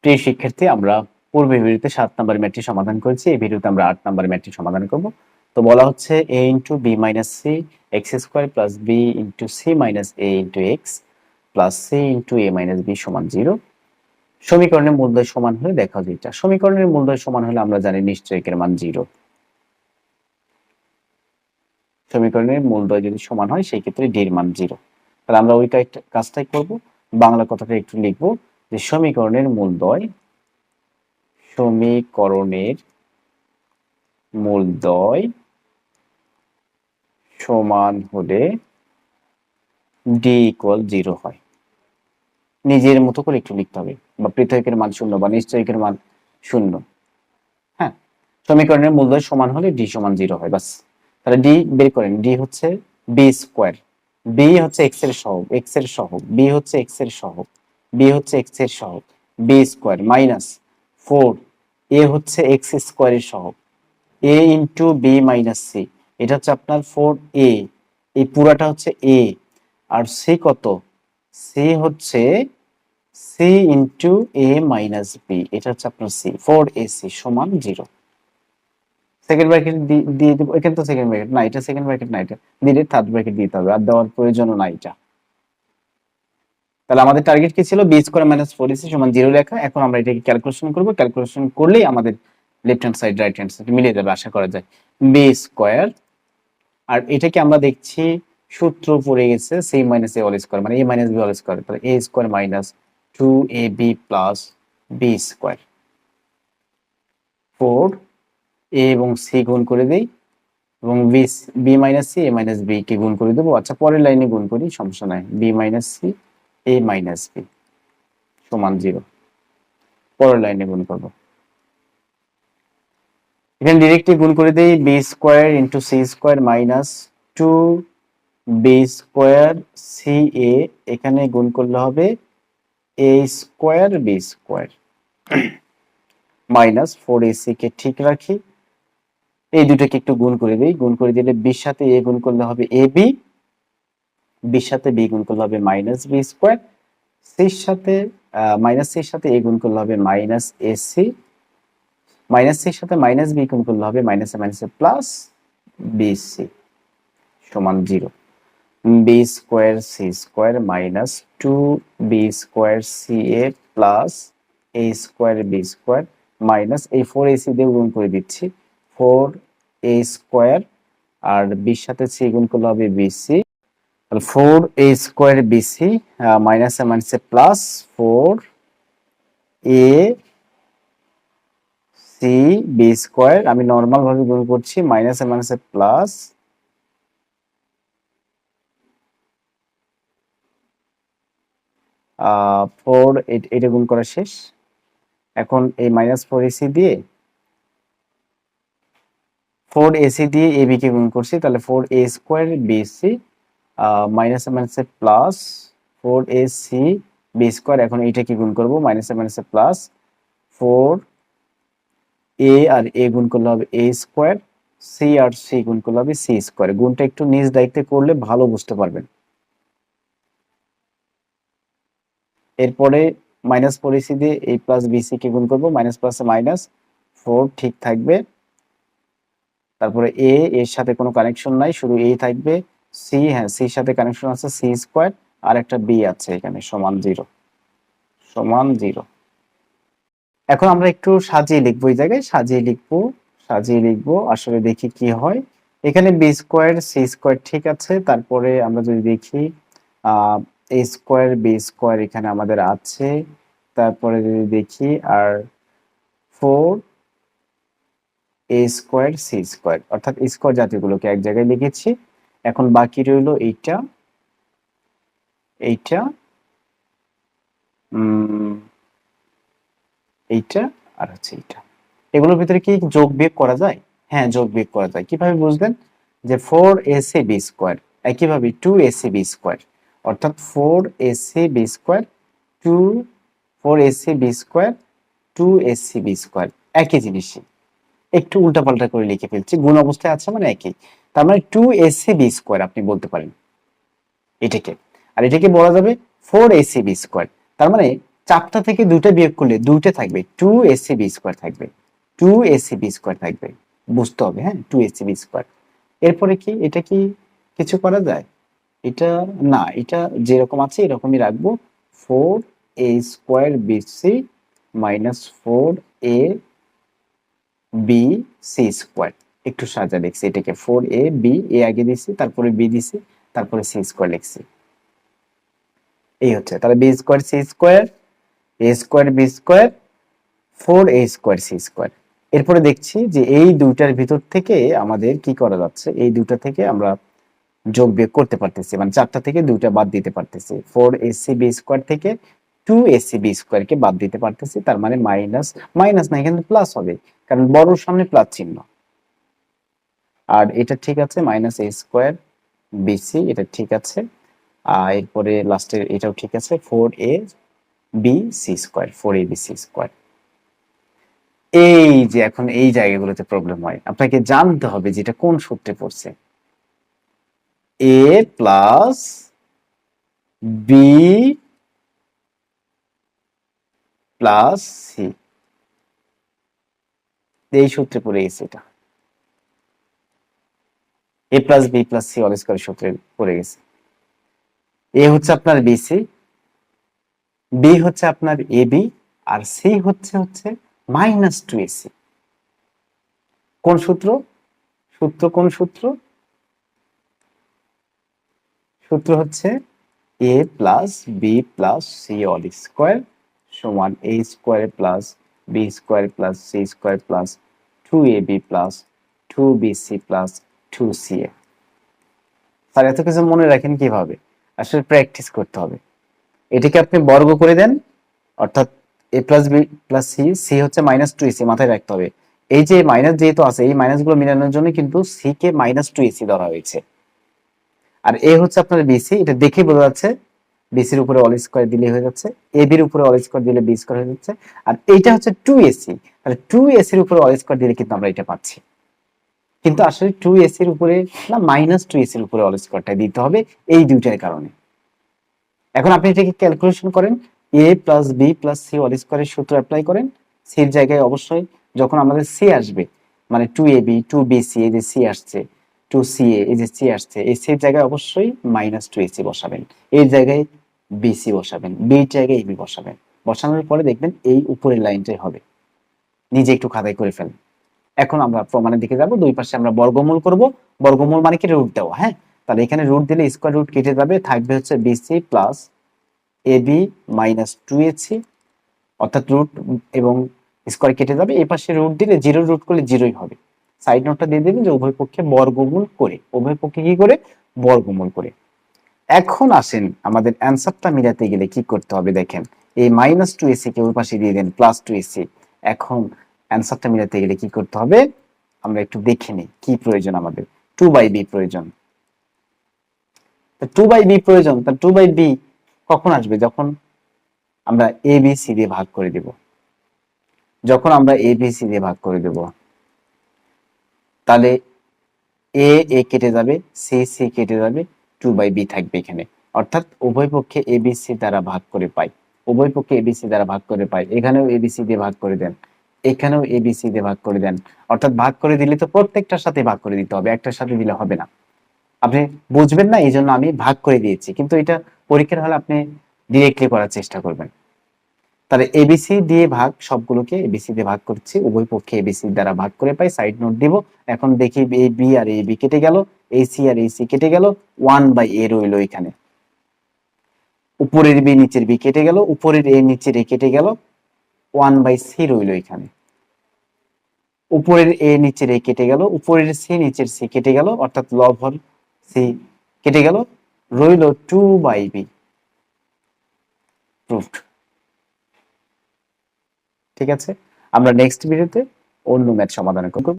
প্রিয় শিক্ষার্থী, আমরা পূর্বের ভিডিওতে 7 নম্বর ম্যাথটি সমাধান করেছি। এই ভিডিওতে আমরা 8 নম্বর ম্যাথটি সমাধান করব। তো বলা হচ্ছে a * b - c x² + b * c - a * x + c * a - b = 0। সমীকরণের মূলদ্বয় সমান হলে দেখাও যে এটা। সমীকরণের মূলদ্বয় সমান হলে আমরা জানি নিশ্চয়ই এর মান 0। সমীকরণের মূলদ্বয় যদি সমান হয় সেই ক্ষেত্রে d এর মান 0। তাহলে আমরা ওই কাজটাই করব। বাংলা কথাটা একটু লিখব যে সমীকরণের মূলদ্বয় সমান হলে d = 0 হয়। নিজের মতো করে একটু লিখতে হবে, বা পৃথকের মান 0 বা নিশ্চয়কের মান 0। হ্যাঁ, সমীকরণের মূলদ্বয় সমান হলে d = 0 হয়, বাস। তাহলে d বের করেন। d হচ্ছে b², b হচ্ছে x এর সহগ, b হচ্ছে x এর সহগ, b² - 4 a হচ্ছে x² এর সহগ, a * b - c, এটা হচ্ছে আপনার 4a, এই পুরাটা হচ্ছে a, আর c কত? c হচ্ছে c * a - b, এটা হচ্ছে আপনার c, 4ac = 0। সেকেন্ড ব্র্যাকেট দিয়ে দেব। এখানে তো সেকেন্ড ব্র্যাকেট না, এটা সেকেন্ড ব্র্যাকেট না, এটা দিলে থার্ড ব্র্যাকেট দিতে হবে, আর দেওয়ার প্রয়োজনও নাই এটা। তাহলে আমাদের টার্গেট কি ছিল? b² - 4ac = 0 লেখা। এখন আমরা এটাকে ক্যালকুলেশন করব। ক্যালকুলেশন করলেই আমাদের left hand side right hand side মিলিয়ে যাবে আশা করা যায়। b², আর এটাকে আমরা দেখছি সূত্র পড়ে গেছে c - a² মানে a - b², তাহলে a² - 2ab + b², 4 a এবং c গুণ করে দেই, এবং b - c a - b কে গুণ করে দেবো। আচ্ছা, পরের লাইনে গুণ করি, সমস্যা নাই। b - c a - b = 0। পরের লাইনে গুণ করব। এখানে ডিরেক্টলি গুণ করে দেই। b² * c² - 2b² ca, এখানে গুণ করলে হবে a² b² -4ac কে ঠিক রাখি। এই দুটোকে একটু গুণ করে দেই। গুণ করে দিলে b এর সাথে a গুণ করলে হবে ab, b এর সাথে b গুণ করলে হবে -b², c এর সাথে c এর সাথে a গুণ করলে হবে -ac, c এর সাথে -b গুণ করলে হবে -a plus bc = 0। b² c² - 2b² ca plus a² b² minus এই 4ac দিয়ে গুণ করে দিচ্ছি, 4a² আর b এর সাথে c গুণ করলে হবে bc, তাহলে 4a² bc মাইনাসে প্লাস 4ac b², আমি নরমাল ভাবে গুণ করছি, মাইনাসে প্লাস 4, এটা গুণ করা শেষ। এখন এই -4ac দিয়ে 4ac দিয়ে ab কে গুণ করছি, তাহলে 4a² bc মাইনাসে প্লাস 4ac b², এখন এইটাকে গুণ করব, মাইনাসে প্লাস 4a আর a গুণ করলে হবে a², c আর c গুণ করলে হবে c²। গুণটা একটু নিজ দায়িত্বে করলে ভালো বুঝতে পারবেন। এরপরে -4ac দিয়ে a প্লাস bc কে গুণ করব, মাইনাস প্লাসে মাইনাস, 4 ঠিক থাকবে। তারপরে a এর সাথে কোনো কানেকশন নাই, শুধু a থাকবে। c, হ্যাঁ c এর সাথে কানেকশন আছে, c² আর একটা b আছে এখানে, = 0। এখন আমরা একটু সাজিয়ে লিখবো, এই জায়গায় সাজিয়ে লিখবো আসলে দেখি কি হয়। এখানে b² c² ঠিক আছে। তারপরে আমরা যদি দেখি a² b² এখানে আমাদের আছে। তারপরে যদি দেখি আর 4a² c², অর্থাৎ স্কয়ার জাতীয়গুলোকে এক জায়গায় লিখেছি। এখন বাকি রইল এইটা আর হচ্ছে এইটা। এগুলোর ভিতরে কি যোগ বিয়োগ করা যায়? হ্যাঁ, যোগ বিয়োগ করা যায়। কিভাবে বুঝলেন? যে 4ac b², একইভাবে 2ac b², অর্থাৎ 4ac b², 4ac b² 2ac b², একই জিনিসই, একটু উল্টাপাল্টা করে লিখে ফেলছি, গুণ অবস্থায় আছে মানে একই। তার মানে 2ac b² আপনি বলতে পারেন এটাকে, আর এটাকে বলা যাবে 4ac b²। তার মানে চারটা থেকে দুইটা বিয়োগ করলে দুইটা থাকবে, 2ac² থাকবে, 2ac² থাকবে, বুঝতে হবে। হ্যাঁ, 2ac²। এরপরে কি, এটা কি কিছু করা যায়? এটা না, এটা যেরকম আছে এরকমই রাখবো। 4a² মাইনাস 4ab² একটু সাজা লিখছি এটাকে, 4ab, এ আগে দিছি, তারপরে বি দিছি, তারপরে c² লিখছি। এই হচ্ছে তাহলে b²c², a²b², 4a²c²। এরপরে দেখছি যে এই দুইটার ভিতর থেকে আমাদের কি করা যাচ্ছে, এই দুইটা থেকে আমরা যোগ বিয়োগ করতে পারতেছি, মানে চারটা থেকে দুইটা বাদ দিতে পারতেছি। 4ac² থেকে 2ac² কে বাদ দিতে পারতেছি, তার মানে মাইনাস, মাইনাস না এখানে প্লাস হবে, কারণ বড়র সামনে প্লাস চিহ্ন। আর এটা ঠিক আছে, -a²bc, এটা ঠিক আছে। এরপরে লাস্টের এটাও ঠিক আছে, 4abc²। এই যে এখন এই জায়গাগুলোতে প্রবলেম হয়, আপনাকে জানতে হবে যে এটা কোন সূত্রে পড়ছে। a plus B plus C, এই সূত্রে পড়ে গেছে এটা। a plus B plus C whole square সূত্রে পড়ে গেছে। এ হচ্ছে আপনার বিসি, বি হচ্ছে আপনার এবি, আর সি হচ্ছে -2ac। কোন সূত্র? কোন সূত্র? সূত্র হচ্ছে a plus B plus C whole square সমান a² plus b² plus c² plus 2ab plus 2bc plus 2ca। Sir এত কিছু মনে রাখেন কিভাবে? আসলে প্র্যাকটিস করতে হবে। এটাকে আপনি বর্গ করে দেন, অর্থাৎ a plus B plus C, C হচ্ছে -2ac, মাথায় রাখতে হবে। এই যে মাইনাস যেহেতু আছে, এই মাইনাস গুলো মিলানোর জন্য কিন্তু সি কে -2ac ধরা হয়েছে। আর এ হচ্ছে আপনার বিসি, এটা দেখে বোঝা যাচ্ছে, বিসির উপরে অল স্কয়ার দিলে হয়ে যাচ্ছে, এ বির উপরে অল স্কয়ার দিলে বি স্কয়ার হয়ে যাচ্ছে। আর এইটা হচ্ছে 2ac, তাহলে 2ac এর উপরে অল স্কয়ার দিলে কিন্তু আমরা এটা পাচ্ছি। কিন্তু আসলে 2ac এর উপরে না, -2ac এর উপরে অল স্কয়ারটা দিতে হবে, এই দুইটার কারণে। এখন আপনি এটাকে ক্যালকুলেশন করেন, a plus B plus C whole স্কয়ারের সূত্র অ্যাপ্লাই করেন। সির জায়গায় অবশ্যই যখন আমাদের সি আসবে, মানে 2ab 2bc, এই যে সি আসছে, 2ca, এই যে সি আসছে, এই সির জায়গায় অবশ্যই -2ac বসাবেন, এর জায়গায় বিসি বসাবেন, বির জায়গায় এবি বসাবেন। বসানোর পরে দেখবেন এই উপরের লাইনটাই হবে। নিজে একটু খাতায় করে ফেলেন। এখন আমরা প্রমাণের দিকে যাব, দুই পাশে আমরা বর্গমূল করব। বর্গমূল মানে কি, রুট দেওয়া। হ্যাঁ, তাহলে এখানে রুট দিলে স্কয়ার রুট কেটে যাবে, থাকবে হচ্ছে বিসি প্লাস এবি -2ac, অর্থাৎ রুট এবং স্কয়ার কেটে যাবে। এই পাশে রুট দিলে, জিরো রুট করলে জিরোই হবে। সাইড নোটটা দিয়ে দেবেন যে উভয় পক্ষে বর্গমূল করে, উভয় পক্ষে কি করে, বর্গমূল করে। এখন আসেন আমাদের অ্যান্সারটা মিলাতে গেলে কি করতে হবে দেখেন, এই -2ac কে ওই পাশে দিয়ে দেন +2ac। এখন অ্যান্সারটা মিলাতে গেলে কি করতে হবে আমরা একটু দেখে নিই, কি প্রয়োজন আমাদের। 2/b প্রয়োজন। 2/b প্রয়োজন, তা 2/b কখন আসবে? যখন আমরা এ বি সি দিয়ে ভাগ করে দেব। যখন আমরা এ বি সি দিয়ে ভাগ করে দেব, তাহলে এ কেটে যাবে, সি কেটে যাবে, 2/b থাকবে এখানে। অর্থাৎ উভয় পক্ষে এবিসি দ্বারা ভাগ করে পাই, উভয় পক্ষে এবিসি দ্বারা ভাগ করে পাই। এখানেও এবিসি দিয়ে ভাগ করে দেন, এখানেও এবিসি দিয়ে ভাগ করে দেন। অর্থাৎ ভাগ করে দিলে তো প্রত্যেকটার সাথে ভাগ করে দিতে হবে, একটার সাথে দিলে হবে না। আপনি বুঝবেন না, এই জন্য আমি ভাগ করে দিয়েছি, কিন্তু এটা পরীক্ষার হলে আপনি ডিরেক্টলি করার চেষ্টা করবেন। তাহলে এবিসি দিয়ে ভাগ, সবগুলোকে এবিসি দিয়ে ভাগ করছি, উভয় পক্ষে এবিসি দ্বারা ভাগ করে পাই, সাইড নোট দিব। এখন দেখি এই বি আর এই বি কেটে গেল, এই সি আর এই সি কেটে গেল, 1/a রইল এখানে। উপরের বি নিচের বি কেটে গেল, উপরের এ নিচের এ কেটে গেল, 1/c রইল এখানে। উপরের এ নিচের এ কেটে গেল, উপরের সি নিচের সি কেটে গেল, অর্থাৎ লব হল সি কেটে গেল, রইল 2/b। প্রুফড। ঠিক আছে, আমরা নেক্সট ভিডিওতে অন্য ম্যাথ সমাধান করব।